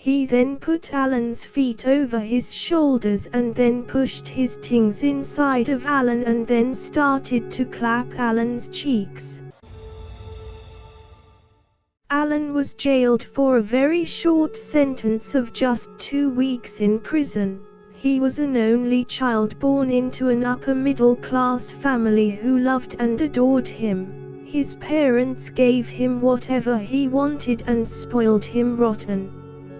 He then put Alan's feet over his shoulders and then pushed his tings inside of Alan and then started to clap Alan's cheeks. Alan was jailed for a very short sentence of just 2 weeks in prison. He was an only child born into an upper middle class family who loved and adored him. His parents gave him whatever he wanted and spoiled him rotten.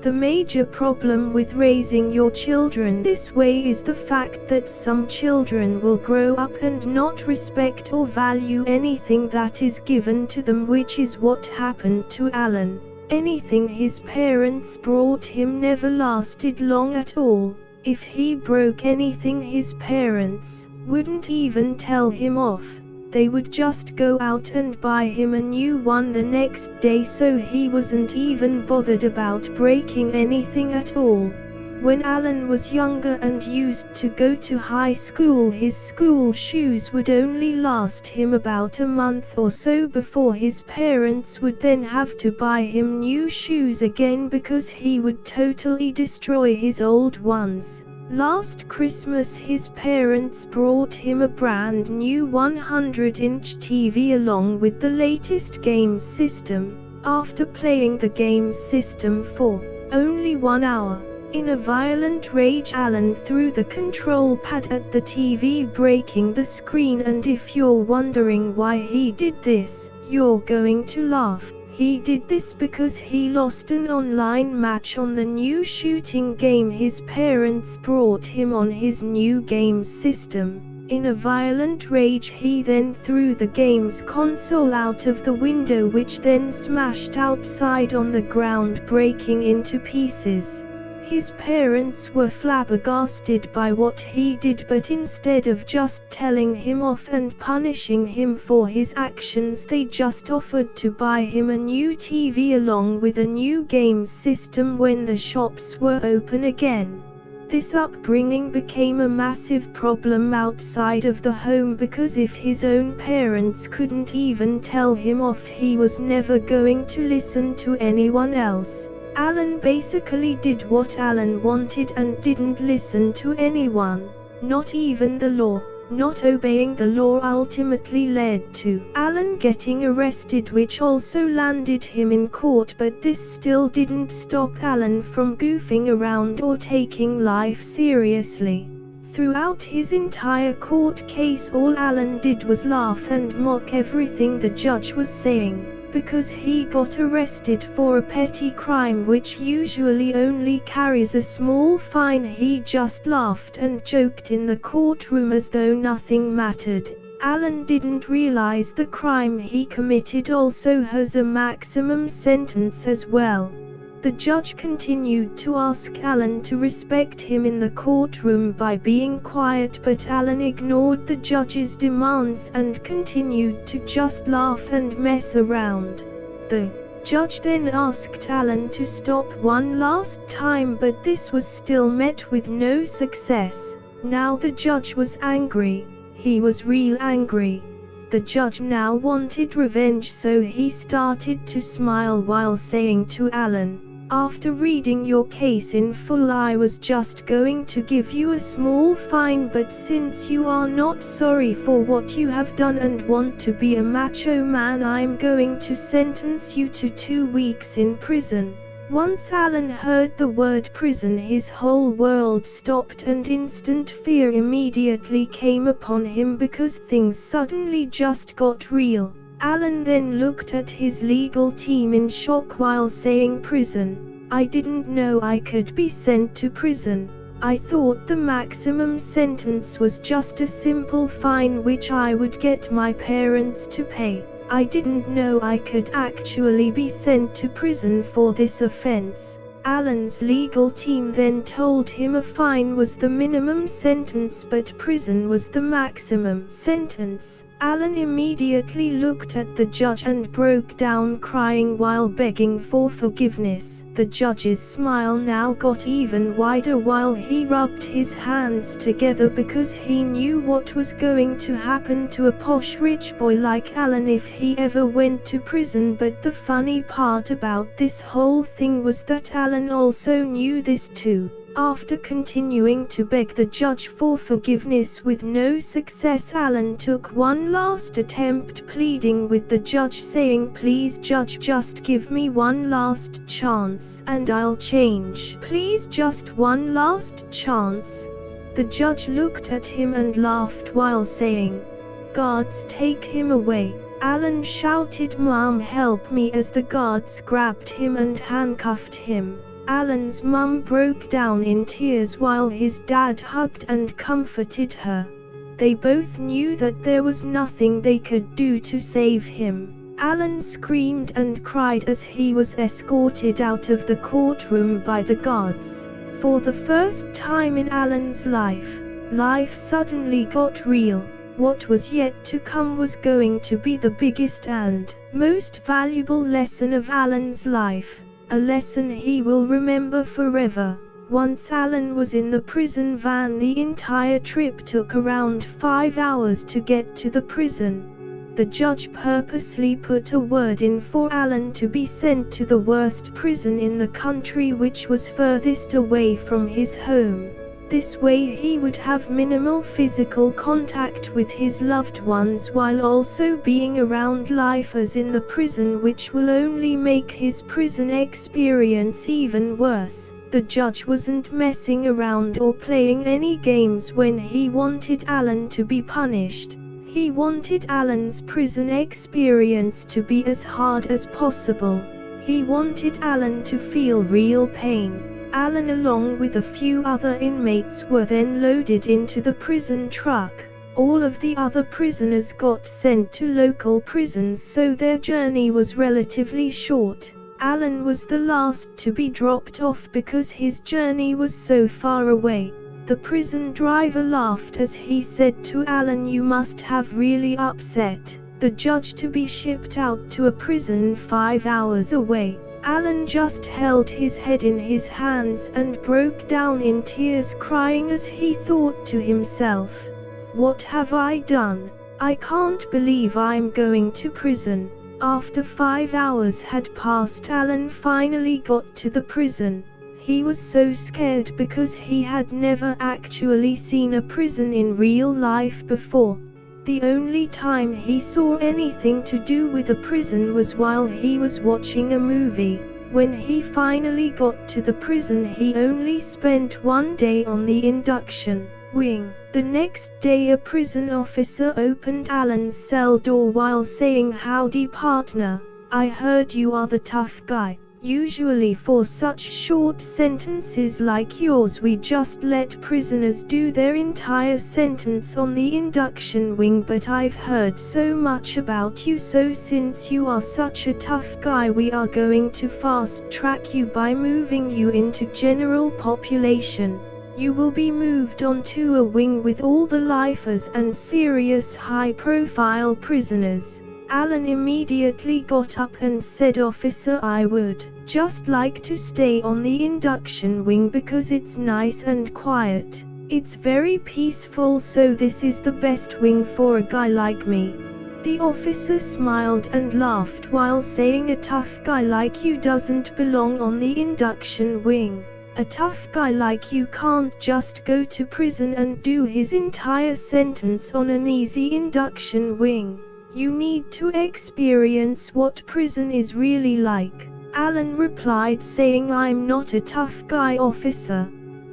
The major problem with raising your children this way is the fact that some children will grow up and not respect or value anything that is given to them, which is what happened to Alan. Anything his parents brought him never lasted long at all. If he broke anything, his parents wouldn't even tell him off. They would just go out and buy him a new one the next day, so he wasn't even bothered about breaking anything at all. When Alan was younger and used to go to high school, his school shoes would only last him about a month or so before his parents would then have to buy him new shoes again because he would totally destroy his old ones. Last Christmas his parents brought him a brand new 100-inch TV along with the latest game system. After playing the game system for only 1 hour, in a violent rage Alan threw the control pad at the TV, breaking the screen, and if you're wondering why he did this, you're going to laugh. He did this because he lost an online match on the new shooting game his parents brought him on his new game system. In a violent rage he then threw the game's console out of the window, which then smashed outside on the ground, breaking into pieces. His parents were flabbergasted by what he did, but instead of just telling him off and punishing him for his actions, they just offered to buy him a new TV along with a new game system when the shops were open again. This upbringing became a massive problem outside of the home, because if his own parents couldn't even tell him off, he was never going to listen to anyone else. Alan basically did what Alan wanted and didn't listen to anyone, not even the law. Not obeying the law ultimately led to Alan getting arrested, which also landed him in court, but this still didn't stop Alan from goofing around or taking life seriously. Throughout his entire court case, all Alan did was laugh and mock everything the judge was saying. Because he got arrested for a petty crime which usually only carries a small fine, he just laughed and joked in the courtroom as though nothing mattered. Alan didn't realize the crime he committed also has a maximum sentence as well. The judge continued to ask Alan to respect him in the courtroom by being quiet, but Alan ignored the judge's demands and continued to just laugh and mess around. The judge then asked Alan to stop one last time, but this was still met with no success. Now the judge was angry. He was real angry. The judge now wanted revenge, so he started to smile while saying to Alan, "After reading your case in full, I was just going to give you a small fine, but since you are not sorry for what you have done and want to be a macho man, I'm going to sentence you to 2 weeks in prison." Once Alan heard the word prison, his whole world stopped and instant fear immediately came upon him because things suddenly just got real. Alan then looked at his legal team in shock while saying, "Prison? I didn't know I could be sent to prison. I thought the maximum sentence was just a simple fine which I would get my parents to pay. I didn't know I could actually be sent to prison for this offense." Alan's legal team then told him a fine was the minimum sentence but prison was the maximum sentence. Alan immediately looked at the judge and broke down crying while begging for forgiveness. The judge's smile now got even wider while he rubbed his hands together because he knew what was going to happen to a posh rich boy like Alan if he ever went to prison. But the funny part about this whole thing was that Alan also knew this too. After continuing to beg the judge for forgiveness with no success, Alan took one last attempt, pleading with the judge, saying, "Please judge, just give me one last chance and I'll change. Please, just one last chance." The judge looked at him and laughed while saying, "Guards, take him away." Alan shouted, "Mom, help me," as the guards grabbed him and handcuffed him. Alan's mum broke down in tears while his dad hugged and comforted her. They both knew that there was nothing they could do to save him. Alan screamed and cried as he was escorted out of the courtroom by the guards. For the first time in Alan's life, life suddenly got real. What was yet to come was going to be the biggest and most valuable lesson of Alan's life. A lesson he will remember forever. Once Alan was in the prison van, the entire trip took around 5 hours to get to the prison. The judge purposely put a word in for Alan to be sent to the worst prison in the country, which was furthest away from his home. This way he would have minimal physical contact with his loved ones while also being around lifers in the prison, which will only make his prison experience even worse. The judge wasn't messing around or playing any games when he wanted Alan to be punished. He wanted Alan's prison experience to be as hard as possible. He wanted Alan to feel real pain. Alan, along with a few other inmates, were then loaded into the prison truck. All of the other prisoners got sent to local prisons, so their journey was relatively short. Alan was the last to be dropped off because his journey was so far away. The prison driver laughed as he said to Alan, "You must have really upset the judge to be shipped out to a prison 5 hours away." Alan just held his head in his hands and broke down in tears, crying as he thought to himself, "What have I done? I can't believe I'm going to prison." After 5 hours had passed, Alan finally got to the prison. He was so scared because he had never actually seen a prison in real life before. The only time he saw anything to do with a prison was while he was watching a movie. When he finally got to the prison, he only spent 1 day on the induction wing. The next day, a prison officer opened Alan's cell door while saying, "Howdy, partner. I heard you are the tough guy. Usually for such short sentences like yours, we just let prisoners do their entire sentence on the induction wing, but I've heard so much about you, so since you are such a tough guy, we are going to fast track you by moving you into general population. You will be moved onto a wing with all the lifers and serious high-profile prisoners." Alan immediately got up and said, "Officer, I would just like to stay on the induction wing because it's nice and quiet. It's very peaceful, so this is the best wing for a guy like me." The officer smiled and laughed while saying, "A tough guy like you doesn't belong on the induction wing. A tough guy like you can't just go to prison and do his entire sentence on an easy induction wing. You need to experience what prison is really like." Alan replied, saying, "I'm not a tough guy, officer."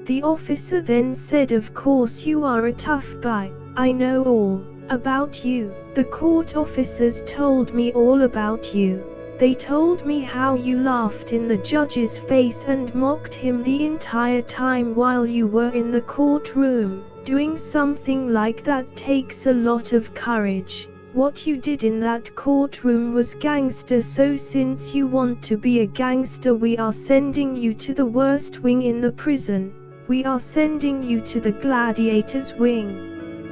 The officer then said, "Of course you are a tough guy. I know all about you. The court officers told me all about you. They told me how you laughed in the judge's face and mocked him the entire time while you were in the courtroom. Doing something like that takes a lot of courage. What you did in that courtroom was gangster, so since you want to be a gangster, we are sending you to the worst wing in the prison. We are sending you to the gladiator's wing."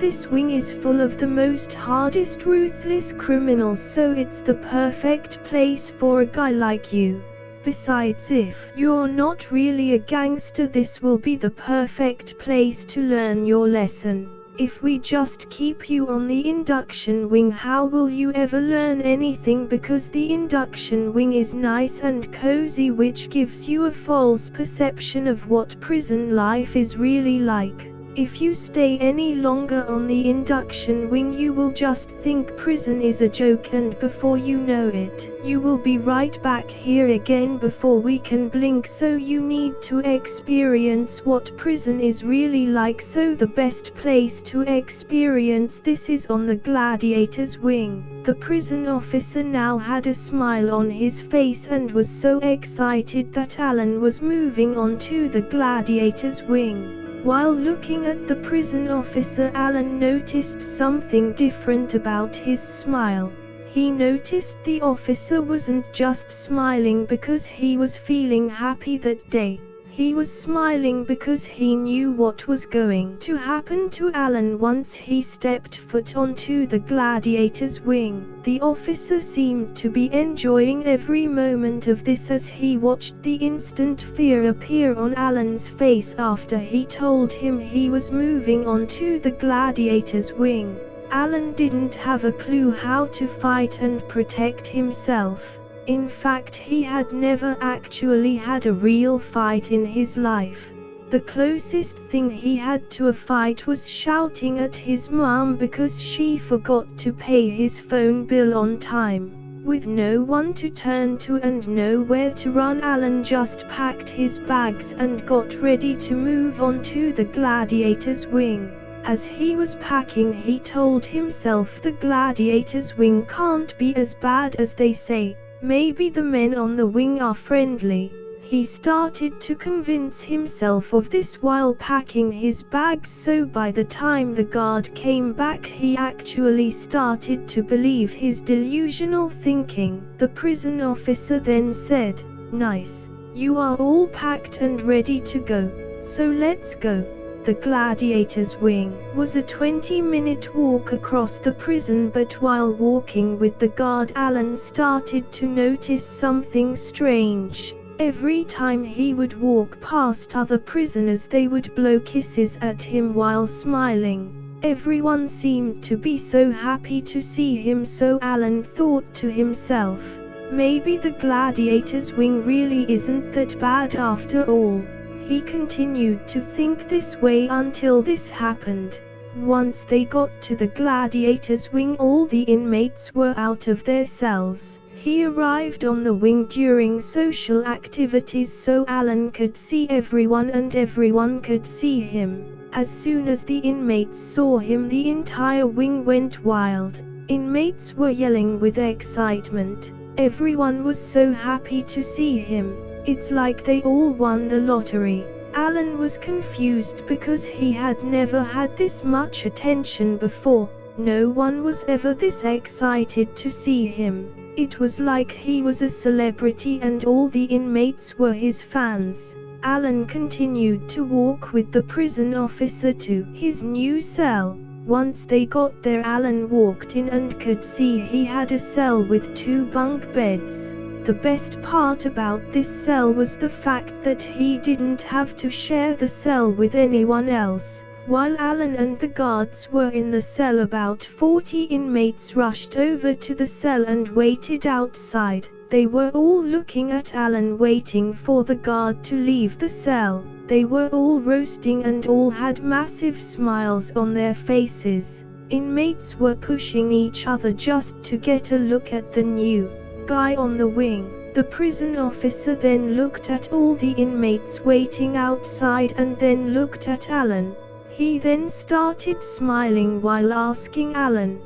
This wing is full of the most hardest ruthless criminals, so it's the perfect place for a guy like you. Besides, if you're not really a gangster, this will be the perfect place to learn your lesson. If we just keep you on the induction wing, how will you ever learn anything? Because the induction wing is nice and cozy, which gives you a false perception of what prison life is really like. If you stay any longer on the induction wing, you will just think prison is a joke, and before you know it, you will be right back here again before we can blink. So you need to experience what prison is really like. So the best place to experience this is on the gladiator's wing. The prison officer now had a smile on his face and was so excited that Alan was moving on to the gladiator's wing. While looking at the prison officer, Alan noticed something different about his smile. He noticed the officer wasn't just smiling because he was feeling happy that day. He was smiling because he knew what was going to happen to Alan once he stepped foot onto the gladiator's wing. The officer seemed to be enjoying every moment of this as he watched the instant fear appear on Alan's face after he told him he was moving on to the gladiator's wing. Alan didn't have a clue how to fight and protect himself. In fact, he had never actually had a real fight in his life. The closest thing he had to a fight was shouting at his mom because she forgot to pay his phone bill on time. With no one to turn to and nowhere to run, Alan just packed his bags and got ready to move on to the gladiator's wing. As he was packing, he told himself the gladiator's wing can't be as bad as they say. Maybe the men on the wing are friendly. He started to convince himself of this while packing his bags, so by the time the guard came back, he actually started to believe his delusional thinking. The prison officer then said, "Nice. You are all packed and ready to go. So let's go." The gladiator's wing was a 20-minute walk across the prison, but while walking with the guard, Alan started to notice something strange. Every time he would walk past other prisoners, they would blow kisses at him while smiling. Everyone seemed to be so happy to see him, so Alan thought to himself, maybe the gladiator's wing really isn't that bad after all. He continued to think this way until this happened. Once they got to the gladiator's wing, all the inmates were out of their cells. He arrived on the wing during social activities, so Alan could see everyone and everyone could see him. As soon as the inmates saw him, the entire wing went wild. Inmates were yelling with excitement. Everyone was so happy to see him. It's like they all won the lottery. Alan was confused because he had never had this much attention before. No one was ever this excited to see him. It was like he was a celebrity and all the inmates were his fans. Alan continued to walk with the prison officer to his new cell. Once they got there, Alan walked in and could see he had a cell with 2 bunk beds. The best part about this cell was the fact that he didn't have to share the cell with anyone else. While Alan and the guards were in the cell, about 40 inmates rushed over to the cell and waited outside. They were all looking at Alan, waiting for the guard to leave the cell. They were all roasting and all had massive smiles on their faces. Inmates were pushing each other just to get a look at the new guy on the wing. The prison officer then looked at all the inmates waiting outside and then looked at Alan. He then started smiling while asking Alan,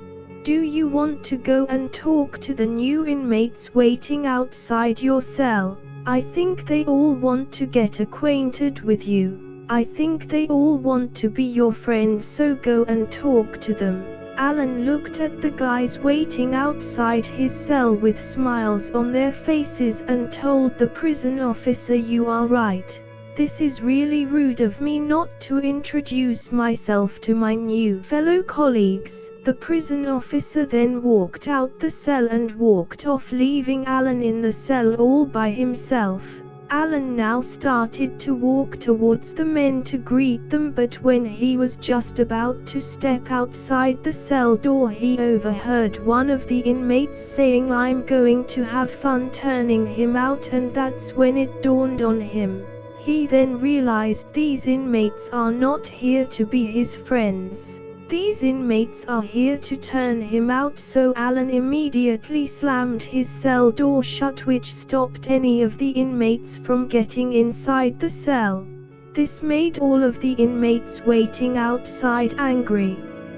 "Do you want to go and talk to the new inmates waiting outside your cell? I think they all want to get acquainted with you. I think they all want to be your friend, so go and talk to them." Alan looked at the guys waiting outside his cell with smiles on their faces and told the prison officer, "You are right. This is really rude of me not to introduce myself to my new fellow colleagues." The prison officer then walked out the cell and walked off, leaving Alan in the cell all by himself. Alan now started to walk towards the men to greet them, but when he was just about to step outside the cell door, he overheard one of the inmates saying, "I'm going to have fun turning him out," and that's when it dawned on him. He then realized these inmates are not here to be his friends. These inmates are here to turn him out, so Alan immediately slammed his cell door shut, which stopped any of the inmates from getting inside the cell. This made all of the inmates waiting outside angry.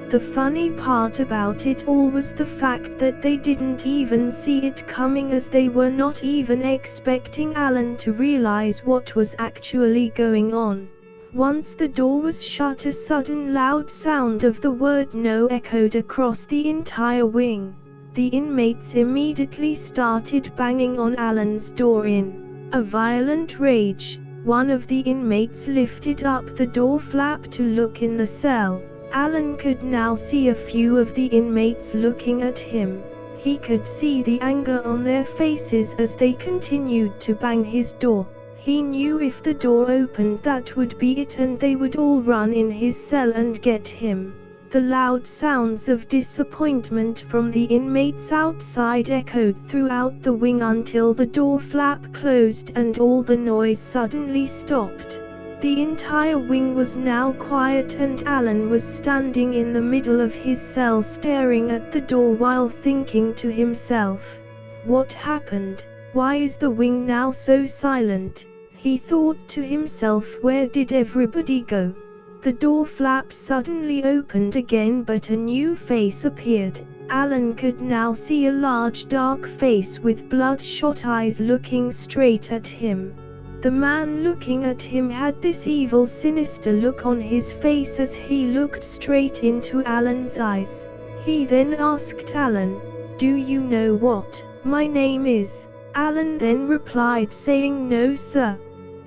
The funny part about it all was the fact that they didn't even see it coming, as they were not even expecting Alan to realize what was actually going on. Once the door was shut, a sudden loud sound of the word "no" echoed across the entire wing. The inmates immediately started banging on Alan's door in a violent rage. One of the inmates lifted up the door flap to look in the cell. Alan could now see a few of the inmates looking at him. He could see the anger on their faces as they continued to bang his door. He knew if the door opened, that would be it, and they would all run in his cell and get him. The loud sounds of disappointment from the inmates outside echoed throughout the wing until the door flap closed and all the noise suddenly stopped. The entire wing was now quiet, and Alan was standing in the middle of his cell staring at the door while thinking to himself, "What happened? Why is the wing now so silent?" He thought to himself, "Where did everybody go?" The door flap suddenly opened again, but a new face appeared. Alan could now see a large dark face with bloodshot eyes looking straight at him. The man looking at him had this evil, sinister look on his face as he looked straight into Alan's eyes. He then asked Alan, "Do you know what my name is?" Alan then replied saying, "No, sir."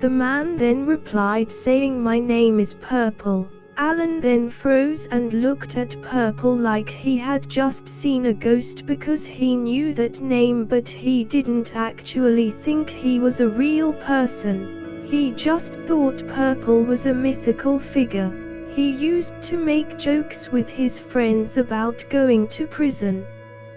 The man then replied saying, "My name is Purple." Alan then froze and looked at Purple like he had just seen a ghost, because he knew that name, but he didn't actually think he was a real person. He just thought Purple was a mythical figure. He used to make jokes with his friends about going to prison.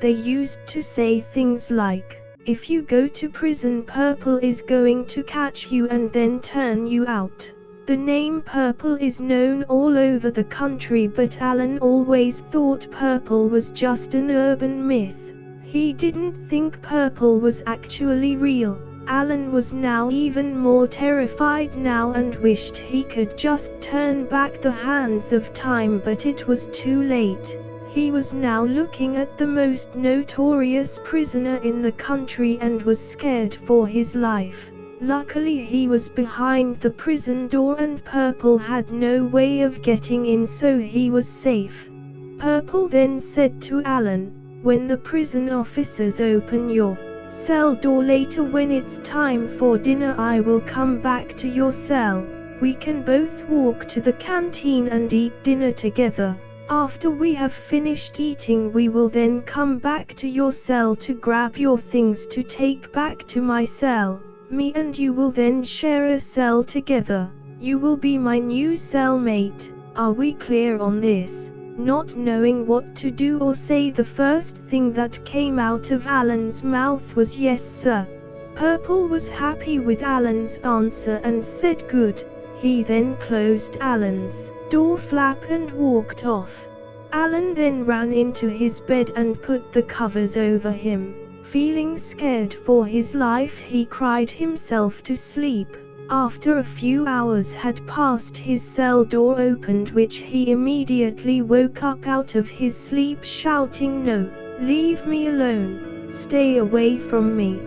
They used to say things like, "If you go to prison, Purple is going to catch you and then turn you out." The name Purple is known all over the country, but Alan always thought Purple was just an urban myth. He didn't think Purple was actually real. Alan was now even more terrified now and wished he could just turn back the hands of time, but it was too late. He was now looking at the most notorious prisoner in the country and was scared for his life. Luckily he was behind the prison door and Purple had no way of getting in, so he was safe. Purple then said to Alan, "When the prison officers open your cell door later when it's time for dinner, I will come back to your cell. We can both walk to the canteen and eat dinner together. After we have finished eating, we will then come back to your cell to grab your things to take back to my cell. Me and you will then share a cell together. You will be my new cellmate. Are we clear on this?" Not knowing what to do or say, the first thing that came out of Alan's mouth was, "Yes, sir." Purple was happy with Alan's answer and said good. He then closed Alan's door flap and walked off. Alan then ran into his bed and put the covers over him. Feeling scared for his life, he cried himself to sleep. After a few hours had passed, his cell door opened, which he immediately woke up out of his sleep shouting, "No, leave me alone, stay away from me."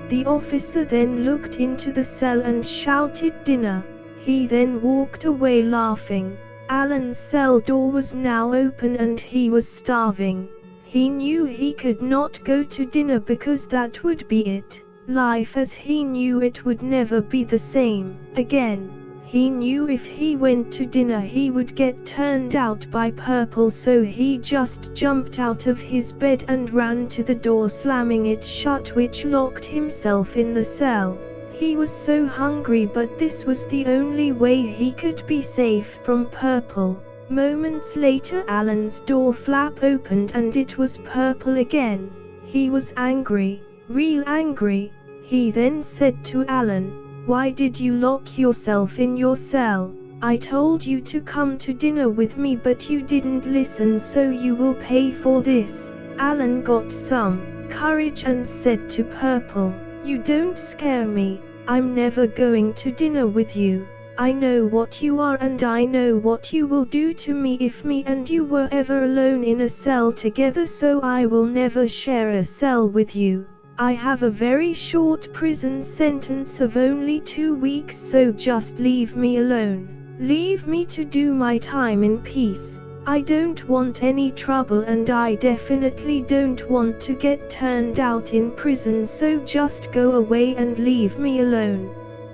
The officer then looked into the cell and shouted, "Dinner." He then walked away laughing. Alan's cell door was now open and he was starving. He knew he could not go to dinner because that would be it. Life as he knew it would never be the same again. He knew if he went to dinner he would get turned out by Purple, so he just jumped out of his bed and ran to the door, slamming it shut, which locked himself in the cell. He was so hungry, but this was the only way he could be safe from Purple. Moments later Alan's door flap opened and it was Purple again. He was angry, real angry. He then said to Alan, "Why did you lock yourself in your cell? I told you to come to dinner with me, but you didn't listen, so you will pay for this." Alan got some courage and said to Purple, "You don't scare me. I'm never going to dinner with you. I know what you are and I know what you will do to me if me and you were ever alone in a cell together, so I will never share a cell with you. I have a very short prison sentence of only 2 weeks, so just leave me alone. Leave me to do my time in peace. I don't want any trouble and I definitely don't want to get turned out in prison, so just go away and leave me alone."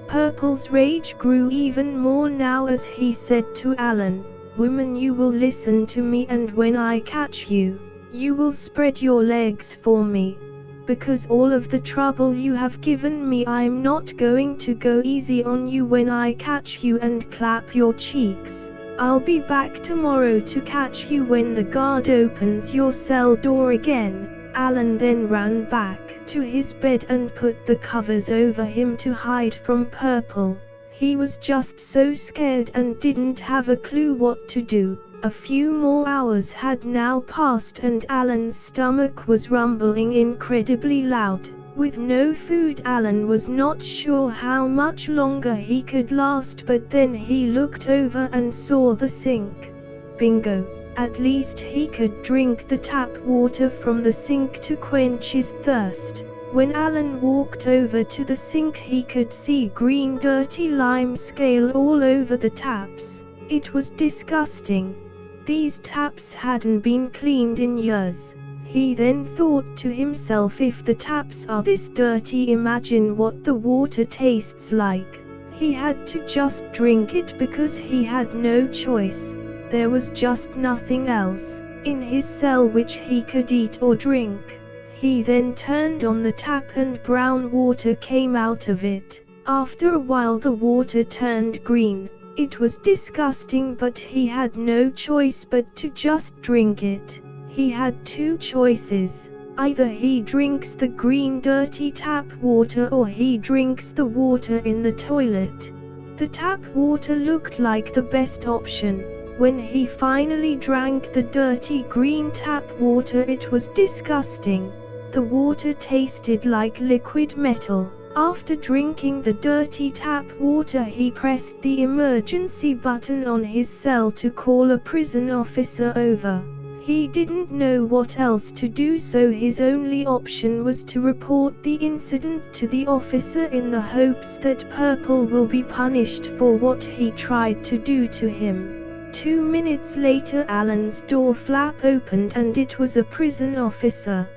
Purple's rage grew even more now as he said to Alan, "Woman, you will listen to me, and when I catch you, you will spread your legs for me. Because all of the trouble you have given me, I'm not going to go easy on you when I catch you and clap your cheeks. I'll be back tomorrow to catch you when the guard opens your cell door again." Alan then ran back to his bed and put the covers over him to hide from Purple. He was just so scared and didn't have a clue what to do. A few more hours had now passed and Alan's stomach was rumbling incredibly loud. With no food, Alan was not sure how much longer he could last, but then he looked over and saw the sink. Bingo! At least he could drink the tap water from the sink to quench his thirst. When Alan walked over to the sink, he could see green dirty lime scale all over the taps. It was disgusting. These taps hadn't been cleaned in years. He then thought to himself, if the taps are this dirty, imagine what the water tastes like. He had to just drink it because he had no choice. There was just nothing else in his cell which he could eat or drink. He then turned on the tap and brown water came out of it. After a while the water turned green. It was disgusting, but he had no choice but to just drink it. He had two choices. Either he drinks the green dirty tap water or he drinks the water in the toilet. The tap water looked like the best option. When he finally drank the dirty green tap water, it was disgusting. The water tasted like liquid metal. After drinking the dirty tap water, he pressed the emergency button on his cell to call a prison officer over. He didn't know what else to do, so his only option was to report the incident to the officer in the hopes that Purple will be punished for what he tried to do to him. 2 minutes later, Alan's door flap opened and it was a prison officer.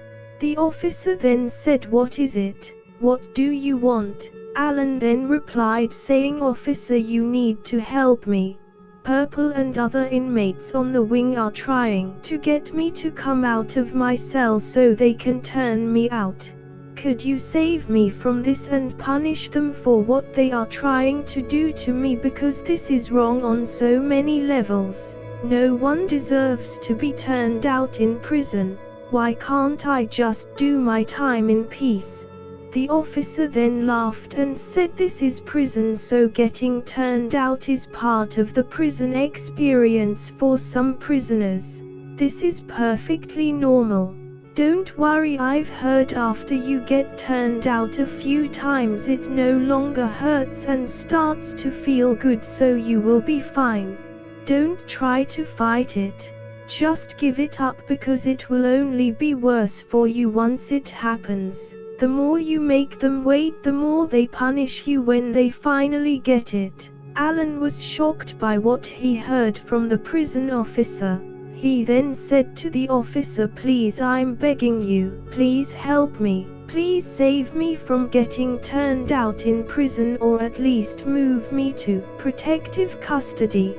The officer then said, "What is it? What do you want?" Alan then replied saying, "Officer, you need to help me. Purple and other inmates on the wing are trying to get me to come out of my cell so they can turn me out. Could you save me from this and punish them for what they are trying to do to me, because this is wrong on so many levels. No one deserves to be turned out in prison. Why can't I just do my time in peace?" The officer then laughed and said, "This is prison, so getting turned out is part of the prison experience for some prisoners. This is perfectly normal. Don't worry, I've heard after you get turned out a few times it no longer hurts and starts to feel good, so you will be fine. Don't try to fight it. Just give it up, because it will only be worse for you once it happens. The more you make them wait, the more they punish you when they finally get it." Alan was shocked by what he heard from the prison officer. He then said to the officer, "Please, I'm begging you, please help me. Please save me from getting turned out in prison, or at least move me to protective custody."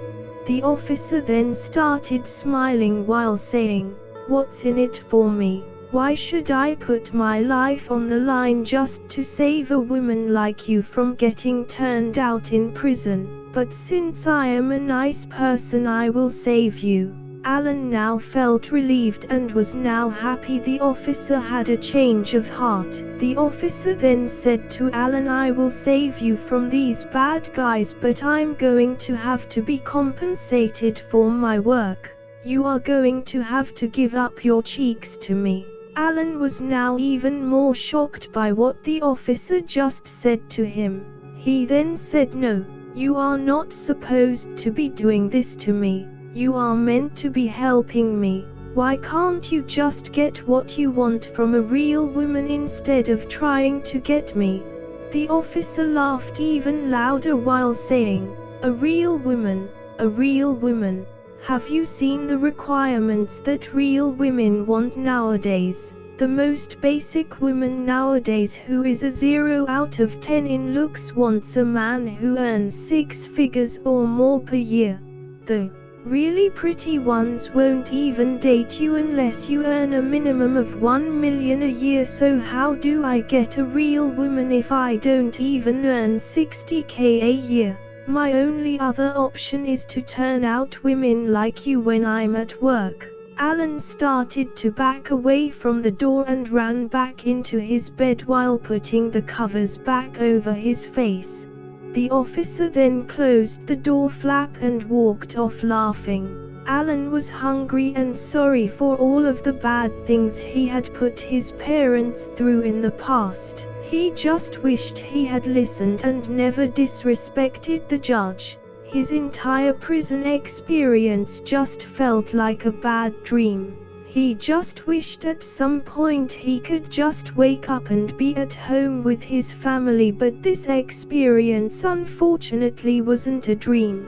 The officer then started smiling while saying, "What's in it for me? Why should I put my life on the line just to save a woman like you from getting turned out in prison? But since I am a nice person, I will save you." Alan now felt relieved and was now happy the officer had a change of heart. The officer then said to Alan, "I will save you from these bad guys, but I'm going to have to be compensated for my work. You are going to have to give up your cheeks to me." Alan was now even more shocked by what the officer just said to him. He then said, "No, you are not supposed to be doing this to me. You are meant to be helping me. Why can't you just get what you want from a real woman instead of trying to get me?" The officer laughed even louder while saying, "A real woman, a real woman. Have you seen the requirements that real women want nowadays? The most basic woman nowadays who is a 0 out of 10 in looks wants a man who earns 6 figures or more per year. The really pretty ones won't even date you unless you earn a minimum of 1 million a year. So how do I get a real woman if I don't even earn 60k a year? My only other option is to turn out women like you when I'm at work." Alan started to back away from the door and ran back into his bed while putting the covers back over his face. The officer then closed the door flap and walked off laughing. Alan was hungry and sorry for all of the bad things he had put his parents through in the past. He just wished he had listened and never disrespected the judge. His entire prison experience just felt like a bad dream. He just wished at some point he could just wake up and be at home with his family, but this experience unfortunately wasn't a dream.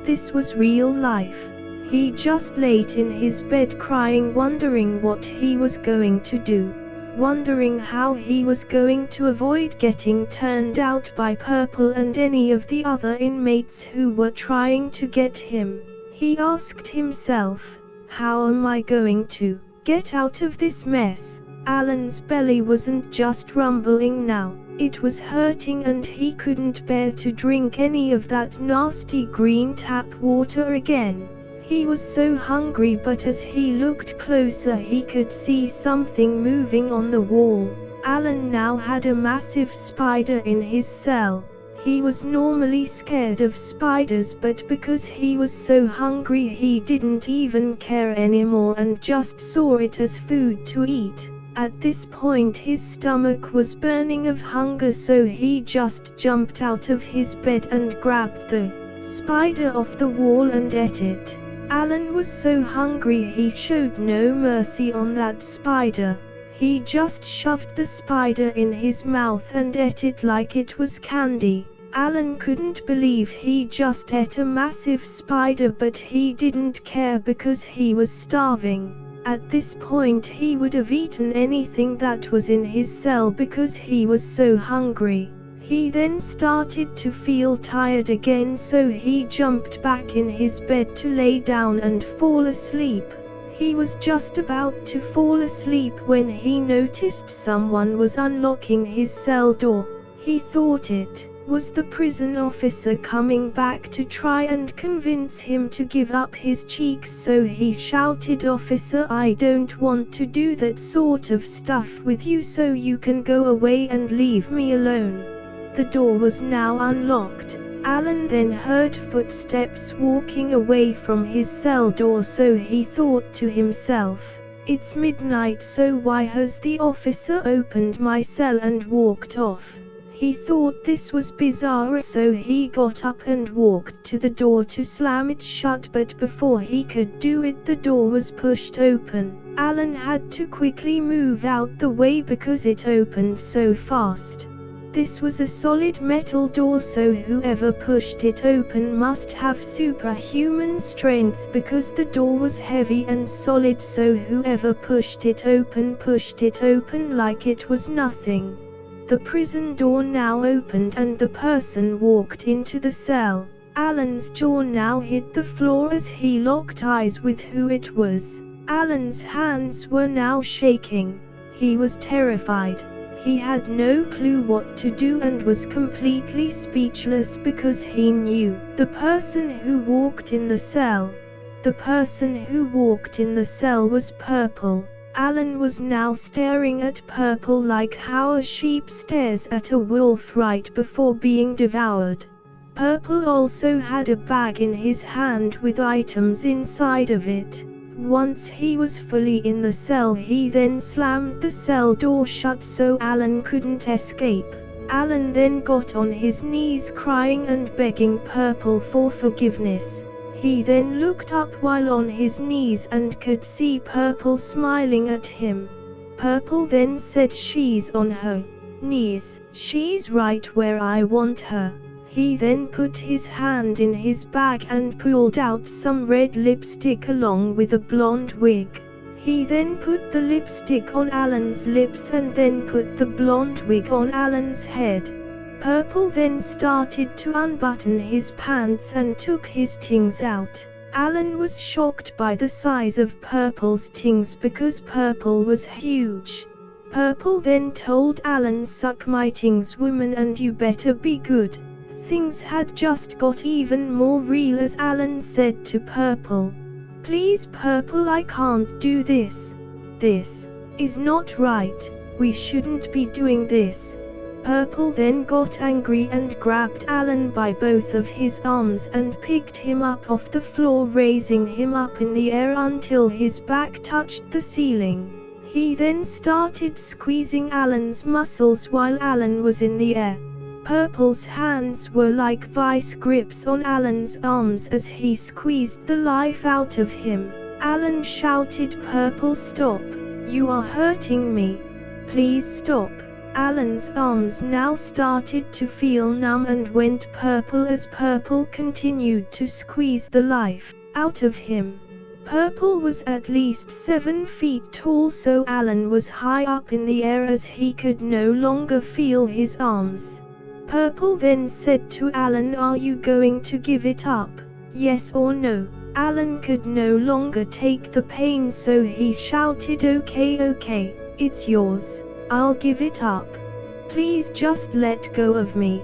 This was real life. He just laid in his bed crying, wondering what he was going to do. Wondering how he was going to avoid getting turned out by Purple and any of the other inmates who were trying to get him. He asked himself, "How am I going to get out of this mess?" Alan's belly wasn't just rumbling now, it was hurting, and he couldn't bear to drink any of that nasty green tap water again. He was so hungry, but as he looked closer he could see something moving on the wall. Alan now had a massive spider in his cell. He was normally scared of spiders, but because he was so hungry he didn't even care anymore and just saw it as food to eat. At this point his stomach was burning of hunger, so he just jumped out of his bed and grabbed the spider off the wall and ate it. Alan was so hungry he showed no mercy on that spider. He just shoved the spider in his mouth and ate it like it was candy. Alan couldn't believe he just ate a massive spider, but he didn't care because he was starving. At this point he would have eaten anything that was in his cell because he was so hungry. He then started to feel tired again, so he jumped back in his bed to lay down and fall asleep. He was just about to fall asleep when he noticed someone was unlocking his cell door. He thought it was the prison officer coming back to try and convince him to give up his cheeks, so he shouted, "Officer, I don't want to do that sort of stuff with you, so you can go away and leave me alone." The door was now unlocked. Alan then heard footsteps walking away from his cell door, so he thought to himself, "It's midnight, so why has the officer opened my cell and walked off?" He thought this was bizarre, so he got up and walked to the door to slam it shut, but before he could do it the door was pushed open. Alan had to quickly move out the way because it opened so fast. This was a solid metal door, so whoever pushed it open must have superhuman strength, because the door was heavy and solid, so whoever pushed it open like it was nothing. The prison door now opened and the person walked into the cell. Alan's jaw now hit the floor as he locked eyes with who it was. Alan's hands were now shaking. He was terrified. He had no clue what to do and was completely speechless because he knew the person who walked in the cell. The person who walked in the cell was Purple. Alan was now staring at Purple like how a sheep stares at a wolf right before being devoured. Purple also had a bag in his hand with items inside of it. Once he was fully in the cell, he then slammed the cell door shut so Alan couldn't escape. Alan then got on his knees crying and begging Purple for forgiveness. He then looked up while on his knees and could see Purple smiling at him. Purple then said, "She's on her knees. She's right where I want her." He then put his hand in his bag and pulled out some red lipstick along with a blonde wig. He then put the lipstick on Alan's lips and then put the blonde wig on Alan's head. Purple then started to unbutton his pants and took his tings out. Alan was shocked by the size of Purple's tings because Purple was huge. Purple then told Alan, "Suck my tings, woman, and you better be good." Things had just got even more real as Alan said to Purple, "Please Purple, I can't do this. This is not right. We shouldn't be doing this." Purple then got angry and grabbed Alan by both of his arms and picked him up off the floor, raising him up in the air until his back touched the ceiling. He then started squeezing Alan's muscles while Alan was in the air. Purple's hands were like vice grips on Alan's arms as he squeezed the life out of him. Alan shouted, "Purple, stop. You are hurting me. Please stop." Alan's arms now started to feel numb and went purple as Purple continued to squeeze the life out of him. Purple was at least 7 feet tall, so Alan was high up in the air as he could no longer feel his arms. Purple then said to Alan, "Are you going to give it up? Yes or no?" Alan could no longer take the pain, so he shouted, Okay, it's yours. I'll give it up. Please just let go of me."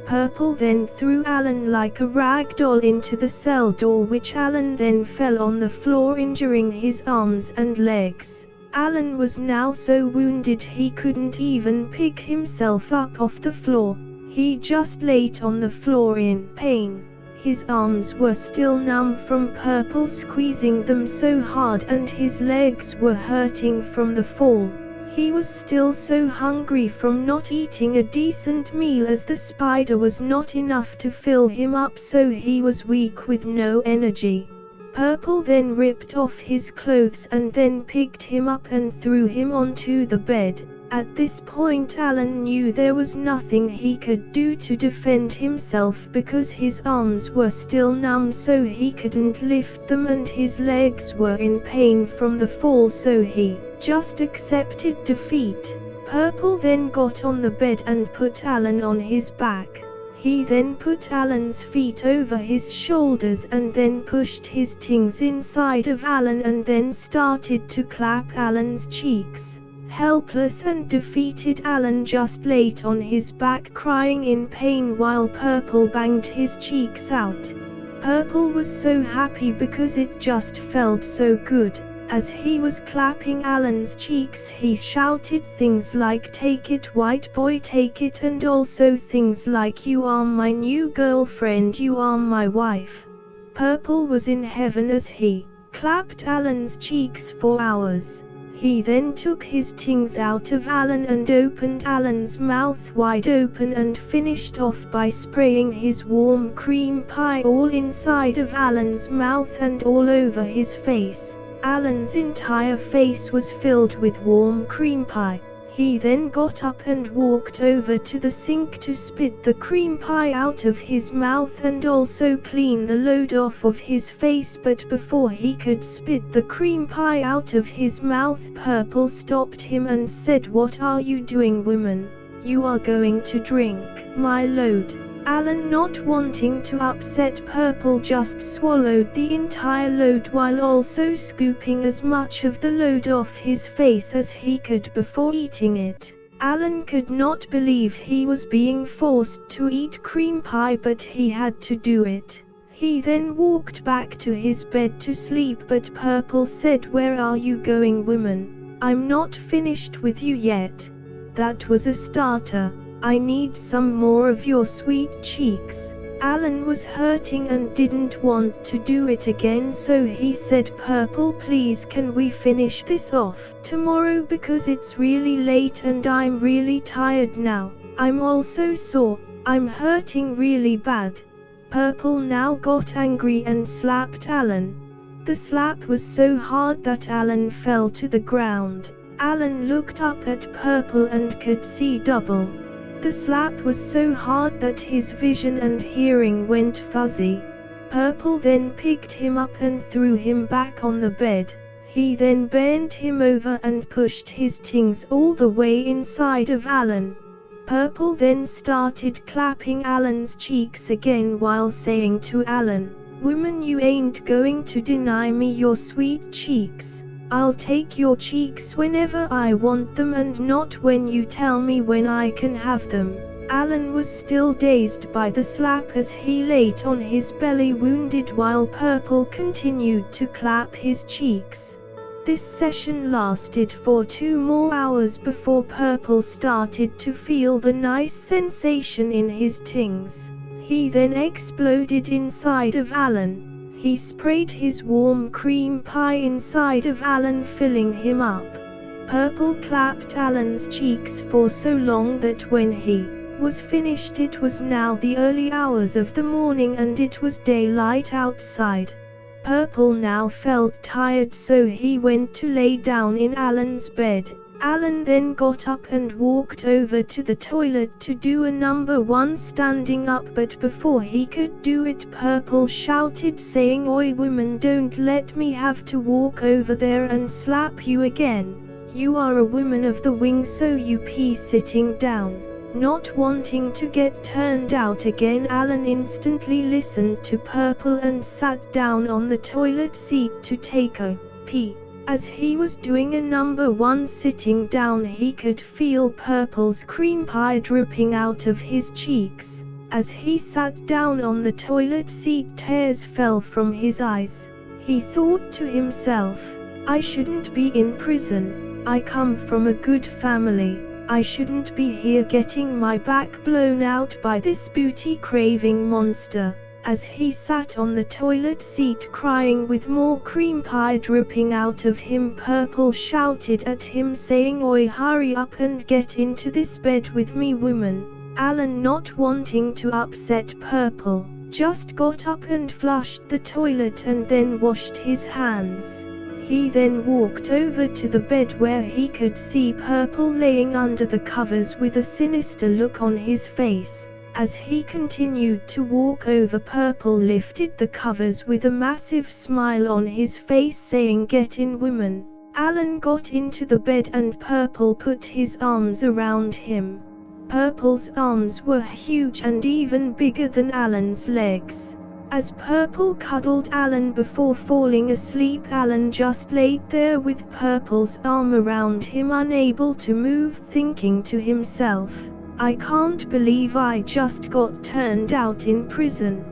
Purple then threw Alan like a rag doll into the cell door, which Alan then fell on the floor, injuring his arms and legs. Alan was now so wounded he couldn't even pick himself up off the floor. He just laid on the floor in pain. His arms were still numb from Purple squeezing them so hard, and his legs were hurting from the fall. He was still so hungry from not eating a decent meal, as the spider was not enough to fill him up, so he was weak with no energy. Purple then ripped off his clothes and then picked him up and threw him onto the bed. At this point Alan knew there was nothing he could do to defend himself because his arms were still numb, so he couldn't lift them, and his legs were in pain from the fall, so he just accepted defeat. Purple then got on the bed and put Alan on his back. He then put Alan's feet over his shoulders and then pushed his tings inside of Alan and then started to clap Alan's cheeks. Helpless and defeated, Alan just laid on his back crying in pain while Purple banged his cheeks out. Purple was so happy because it just felt so good. As he was clapping Alan's cheeks, he shouted things like "Take it, white boy, take it," and also things like "You are my new girlfriend, you are my wife." Purple was in heaven as he clapped Alan's cheeks for hours. He then took his tings out of Alan and opened Alan's mouth wide open and finished off by spraying his warm cream pie all inside of Alan's mouth and all over his face. Alan's entire face was filled with warm cream pie. He then got up and walked over to the sink to spit the cream pie out of his mouth and also clean the load off of his face, but before he could spit the cream pie out of his mouth, Purple stopped him and said, "What are you doing, woman? You are going to drink my load." Alan, not wanting to upset Purple, just swallowed the entire load while also scooping as much of the load off his face as he could before eating it. Alan could not believe he was being forced to eat cream pie, but he had to do it. He then walked back to his bed to sleep, but Purple said, "Where are you going, woman? I'm not finished with you yet. That was a starter. I need some more of your sweet cheeks." Alan was hurting and didn't want to do it again, so he said, "Purple, please, can we finish this off tomorrow, because it's really late and I'm really tired now. I'm also sore. I'm hurting really bad." Purple now got angry and slapped Alan. The slap was so hard that Alan fell to the ground. Alan looked up at Purple and could see double. The slap was so hard that his vision and hearing went fuzzy. Purple then picked him up and threw him back on the bed. He then bent him over and pushed his tings all the way inside of Alan. Purple then started clapping Alan's cheeks again while saying to Alan, "Woman, you ain't going to deny me your sweet cheeks. I'll take your cheeks whenever I want them and not when you tell me when I can have them." Alan was still dazed by the slap as he lay on his belly wounded while Purple continued to clap his cheeks. This session lasted for 2 more hours before Purple started to feel the nice sensation in his tings. He then exploded inside of Alan. He sprayed his warm cream pie inside of Alan, filling him up. Purple clapped Alan's cheeks for so long that when he was finished, it was now the early hours of the morning and it was daylight outside. Purple now felt tired, so he went to lay down in Alan's bed. Alan then got up and walked over to the toilet to do a number 1 standing up, but before he could do it, Purple shouted saying, "Oi woman, don't let me have to walk over there and slap you again. You are a woman of the wing, so you pee sitting down." Not wanting to get turned out again, Alan instantly listened to Purple and sat down on the toilet seat to take a pee. As he was doing a number 1 sitting down, he could feel Purple's cream pie dripping out of his cheeks. As he sat down on the toilet seat, tears fell from his eyes. He thought to himself, "I shouldn't be in prison. I come from a good family. I shouldn't be here getting my back blown out by this booty-craving monster." As he sat on the toilet seat crying with more cream pie dripping out of him, Purple shouted at him saying, "Oi, hurry up and get into this bed with me, woman." Alan, not wanting to upset Purple, just got up and flushed the toilet and then washed his hands. He then walked over to the bed where he could see Purple laying under the covers with a sinister look on his face. As he continued to walk over, Purple lifted the covers with a massive smile on his face saying, "Get in, woman." Alan got into the bed and Purple put his arms around him. Purple's arms were huge and even bigger than Alan's legs. As Purple cuddled Alan before falling asleep, Alan just laid there with Purple's arm around him, unable to move, thinking to himself, "I can't believe I just got turned out in prison.